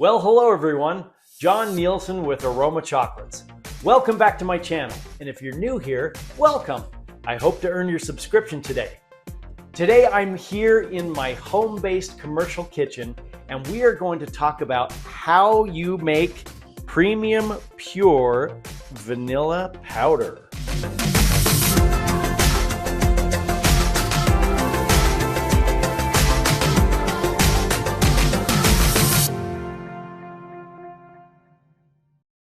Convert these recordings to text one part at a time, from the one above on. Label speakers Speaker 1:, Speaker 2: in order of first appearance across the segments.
Speaker 1: Well, hello everyone. John Nielsen with Aroma Chocolates. Welcome back to my channel. And if you're new here, welcome. I hope to earn your subscription today. Today I'm here in my home-based commercial kitchen, and we are going to talk about how you make premium pure vanilla powder.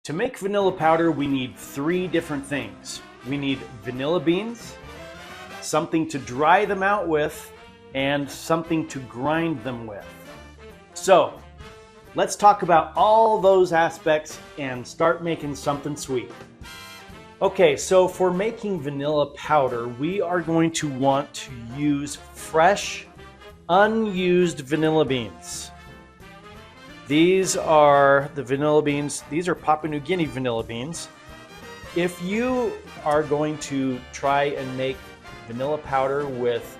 Speaker 1: To make vanilla powder, we need three different things. We need vanilla beans, something to dry them out with, and something to grind them with. So, let's talk about all those aspects and start making something sweet. Okay, so for making vanilla powder, we are going to want to use fresh, unused vanilla beans. These are the vanilla beans. These are Papua New Guinea vanilla beans. If you are going to try and make vanilla powder with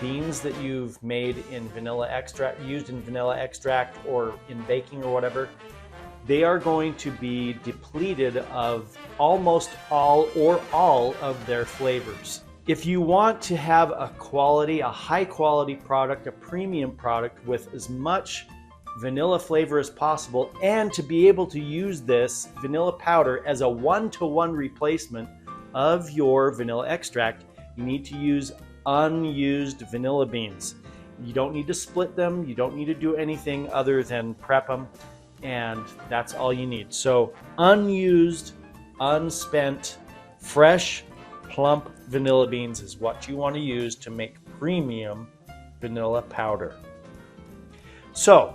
Speaker 1: beans that you've made in vanilla extract, used in vanilla extract or in baking or whatever, they are going to be depleted of almost all or all of their flavors. If you want to have a high quality product, a premium product with as much vanilla flavor as possible, and to be able to use this vanilla powder as a one-to-one replacement of your vanilla extract, you need to use unused vanilla beans. You don't need to split them, you don't need to do anything other than prep them, and that's all you need. So unused, unspent, fresh, plump vanilla beans is what you want to use to make premium vanilla powder. So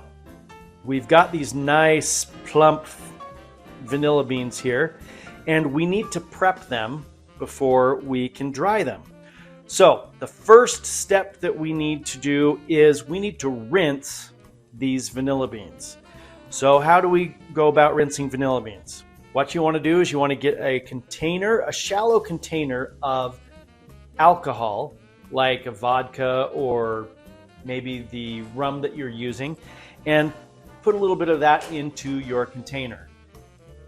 Speaker 1: we've got these nice plump vanilla beans here, and we need to prep them before we can dry them. So the first step that we need to do is we need to rinse these vanilla beans. So how do we go about rinsing vanilla beans? What you want to do is you want to get a container, a shallow container of alcohol, like a vodka or maybe the rum that you're using, and put a little bit of that into your container.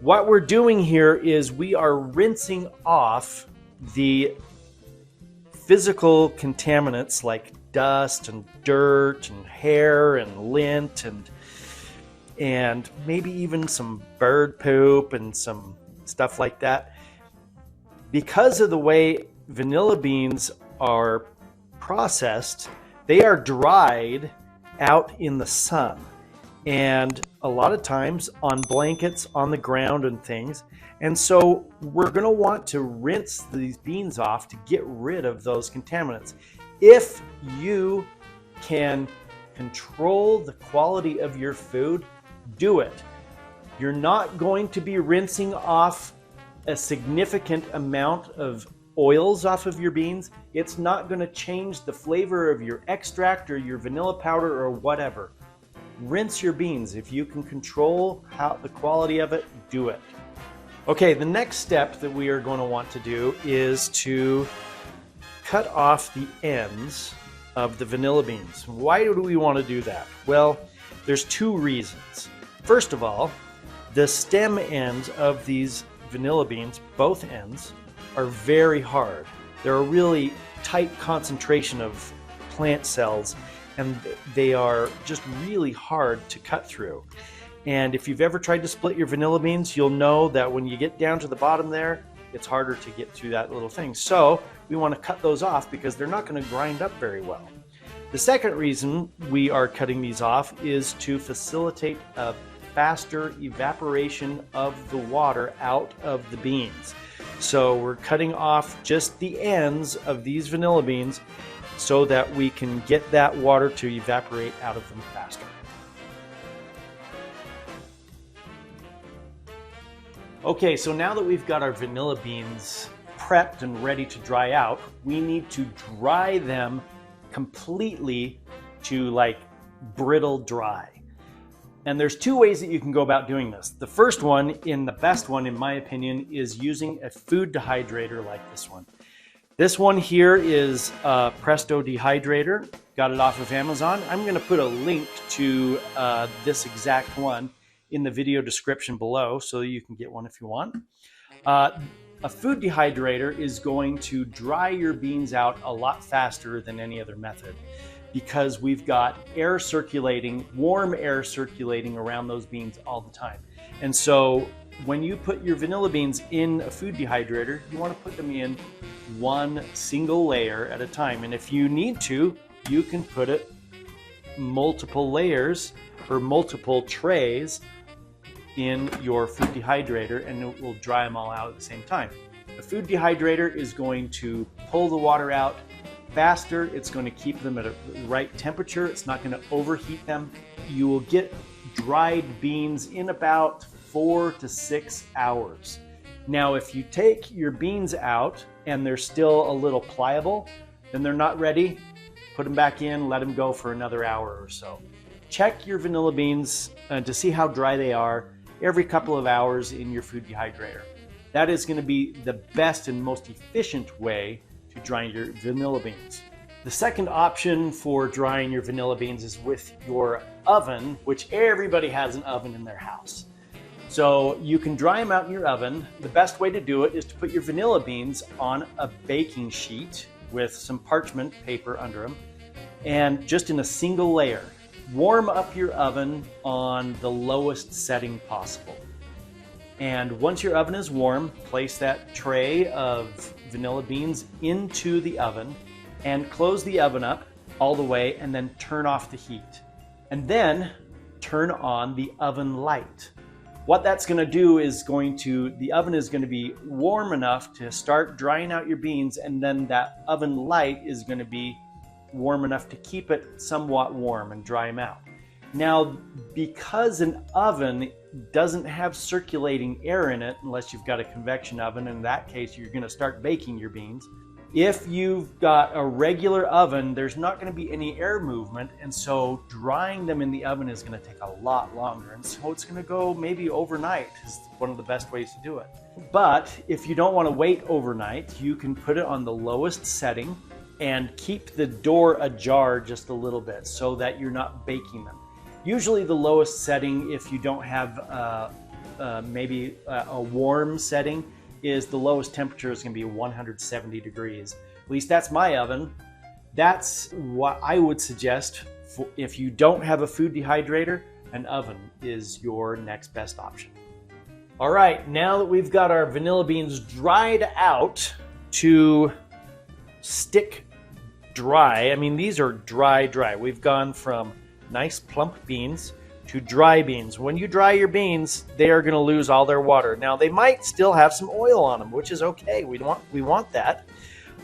Speaker 1: What we're doing here is we are rinsing off the physical contaminants like dust and dirt and hair and lint and maybe even some bird poop and some stuff like that. Because of the way vanilla beans are processed, they are dried out in the sun, and a lot of times on blankets on the ground and things. And so we're going to want to rinse these beans off to get rid of those contaminants. If you can control the quality of your food, do it. You're not going to be rinsing off a significant amount of oils off of your beans. It's not going to change the flavor of your extract or your vanilla powder or whatever. Rinse your beans. If you can control the quality of it, do it. Okay, the next step that we are going to want to do is to cut off the ends of the vanilla beans. Why do we want to do that? Well, there's two reasons. First of all, the stem ends of these vanilla beans, both ends, are very hard. They're a really tight concentration of plant cells, and they are just really hard to cut through. And if you've ever tried to split your vanilla beans, you'll know that when you get down to the bottom there, it's harder to get through that little thing. So we want to cut those off because they're not going to grind up very well. The second reason we are cutting these off is to facilitate a faster evaporation of the water out of the beans. So we're cutting off just the ends of these vanilla beans so that we can get that water to evaporate out of them faster. Okay, so now that we've got our vanilla beans prepped and ready to dry out, we need to dry them completely to like brittle dry. And there's two ways that you can go about doing this. The first one, and the best one in my opinion, is using a food dehydrator like this one. This one here is a Presto dehydrator. Got it off of Amazon. I'm going to put a link to this exact one in the video description below so that you can get one if you want. A food dehydrator is going to dry your beans out a lot faster than any other method because we've got air circulating, warm air circulating around those beans all the time. And so when you put your vanilla beans in a food dehydrator, you want to put them in one single layer at a time. And if you need to, you can put it multiple layers or multiple trays in your food dehydrator, and it will dry them all out at the same time. The food dehydrator is going to pull the water out faster. It's going to keep them at a right temperature. It's not going to overheat them. You will get dried beans in about 4 to 6 hours. Now, if you take your beans out and they're still a little pliable, then they're not ready. Put them back in, let them go for another hour or so. Check your vanilla beans to see how dry they are every couple of hours in your food dehydrator. That is going to be the best and most efficient way to dry your vanilla beans. The second option for drying your vanilla beans is with your oven, which everybody has an oven in their house. So you can dry them out in your oven. The best way to do it is to put your vanilla beans on a baking sheet with some parchment paper under them and just in a single layer. Warm up your oven on the lowest setting possible. And once your oven is warm, place that tray of vanilla beans into the oven and close the oven up all the way and then turn off the heat. And then turn on the oven light. What that's going to do is the oven is going to be warm enough to start drying out your beans, and then that oven light is going to be warm enough to keep it somewhat warm and dry them out. Now, because an oven doesn't have circulating air in it, unless you've got a convection oven, in that case you're going to start baking your beans. If you've got a regular oven, there's not going to be any air movement, and so drying them in the oven is going to take a lot longer, and so it's going to go maybe overnight is one of the best ways to do it. But if you don't want to wait overnight, you can put it on the lowest setting and keep the door ajar just a little bit so that you're not baking them. Usually the lowest setting, if you don't have maybe a warm setting, is the lowest temperature is going to be 170 degrees. At least that's my oven. That's what I would suggest if you don't have a food dehydrator. An oven is your next best option. All right, now that we've got our vanilla beans dried out to stick dry, I mean, these are dry. We've gone from nice plump beans to dry beans. When you dry your beans, they are going to lose all their water. Now, they might still have some oil on them, which is okay. We want that.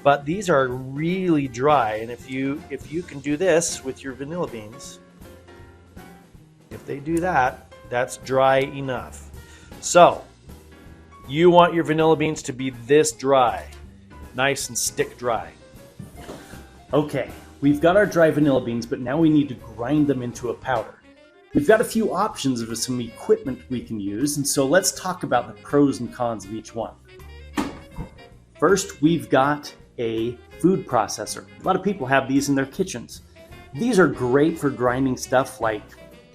Speaker 1: But these are really dry, and if you can do this with your vanilla beans, if they do that, that's dry enough. So, you want your vanilla beans to be this dry, nice and stick dry. Okay, we've got our dry vanilla beans, but now we need to grind them into a powder. We've got a few options of some equipment we can use, and so let's talk about the pros and cons of each one. First, we've got a food processor. A lot of people have these in their kitchens. These are great for grinding stuff like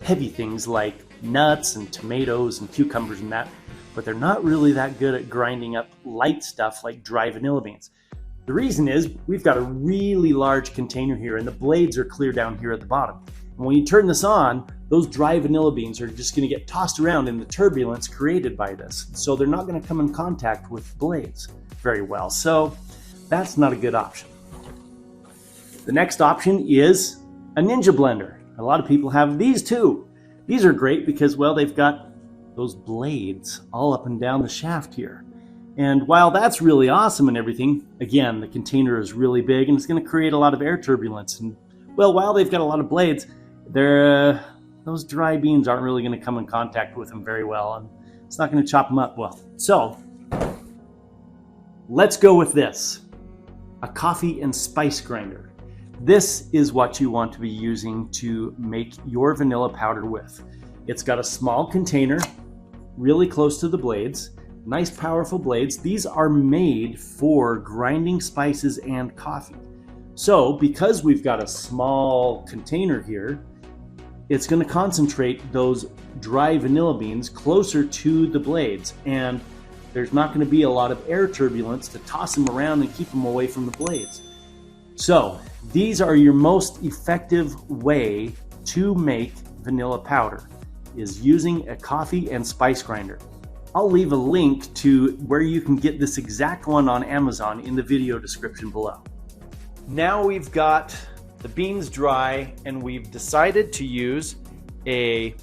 Speaker 1: heavy things like nuts and tomatoes and cucumbers and that, but they're not really that good at grinding up light stuff like dry vanilla beans. The reason is we've got a really large container here and the blades are clear down here at the bottom. And when you turn this on, those dry vanilla beans are just going to get tossed around in the turbulence created by this. So they're not going to come in contact with blades very well. So that's not a good option. The next option is a Ninja blender. A lot of people have these too. These are great because, well, they've got those blades all up and down the shaft here. And while that's really awesome and everything, again, the container is really big and it's going to create a lot of air turbulence. And, well, while they've got a lot of blades, those dry beans aren't really going to come in contact with them very well, and it's not going to chop them up well. So let's go with this, a coffee and spice grinder. This is what you want to be using to make your vanilla powder with. It's got a small container, really close to the blades, nice powerful blades. These are made for grinding spices and coffee. So because we've got a small container here, it's going to concentrate those dry vanilla beans closer to the blades, and there's not going to be a lot of air turbulence to toss them around and keep them away from the blades. So these are your most effective way to make vanilla powder, is using a coffee and spice grinder. I'll leave a link to where you can get this exact one on Amazon in the video description below. Now we've got the beans dry and we've decided to use a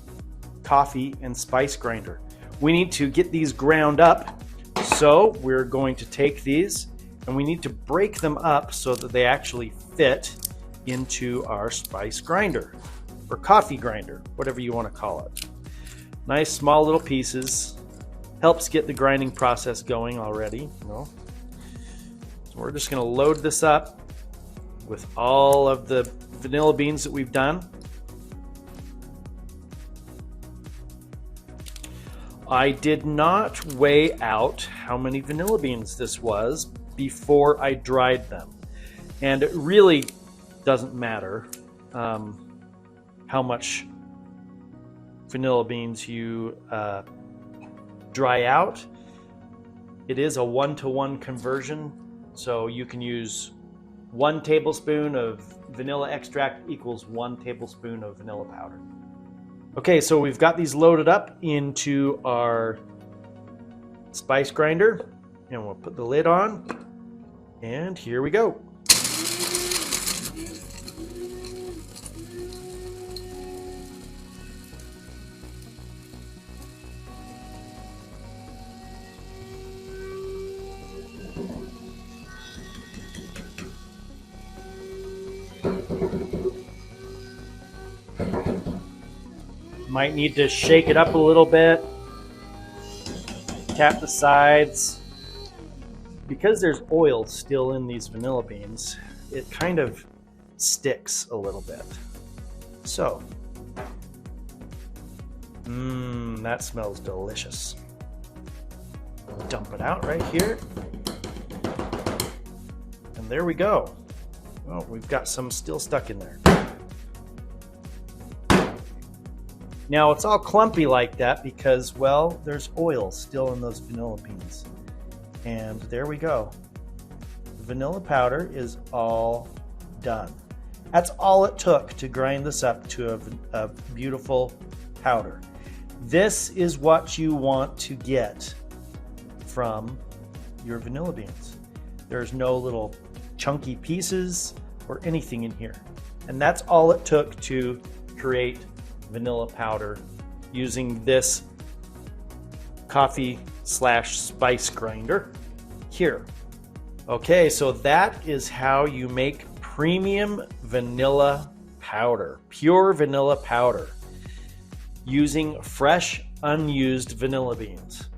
Speaker 1: coffee and spice grinder. We need to get these ground up, so we're going to take these and we need to break them up so that they actually fit into our spice grinder or coffee grinder, whatever you want to call it. Nice small little pieces. Helps get the grinding process going already. So we're just going to load this up with all of the vanilla beans that we've done. I did not weigh out how many vanilla beans this was before I dried them. And it really doesn't matter how much vanilla beans you dry out. It is a 1-to-1 conversion, so you can use 1 tablespoon of vanilla extract equals 1 tablespoon of vanilla powder. Okay, so we've got these loaded up into our spice grinder, and we'll put the lid on, and here we go. Might need to shake it up a little bit, tap the sides. Because there's oil still in these vanilla beans, it kind of sticks a little bit. So, that smells delicious. Dump it out right here. And there we go. Oh, we've got some still stuck in there. Now it's all clumpy like that because, well, there's oil still in those vanilla beans. And there we go. The vanilla powder is all done. That's all it took to grind this up to a beautiful powder. This is what you want to get from your vanilla beans. There's no little chunky pieces or anything in here. And that's all it took to create vanilla powder using this coffee/spice grinder here. Okay, so that is how you make premium vanilla powder, pure vanilla powder, using fresh, unused vanilla beans.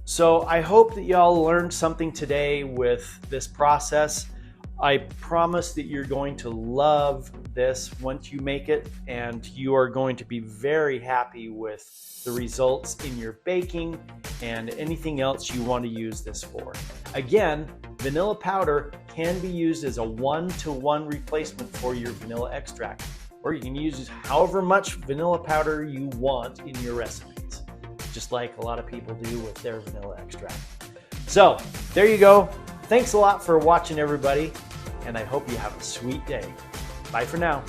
Speaker 1: So I hope that y'all learned something today with this process. I promise that you're going to love this once you make it, and you are going to be very happy with the results in your baking and anything else you want to use this for. Again, vanilla powder can be used as a 1-to-1 replacement for your vanilla extract, or you can use however much vanilla powder you want in your recipes, just like a lot of people do with their vanilla extract. So there you go. Thanks a lot for watching, everybody, and I hope you have a sweet day. Bye for now.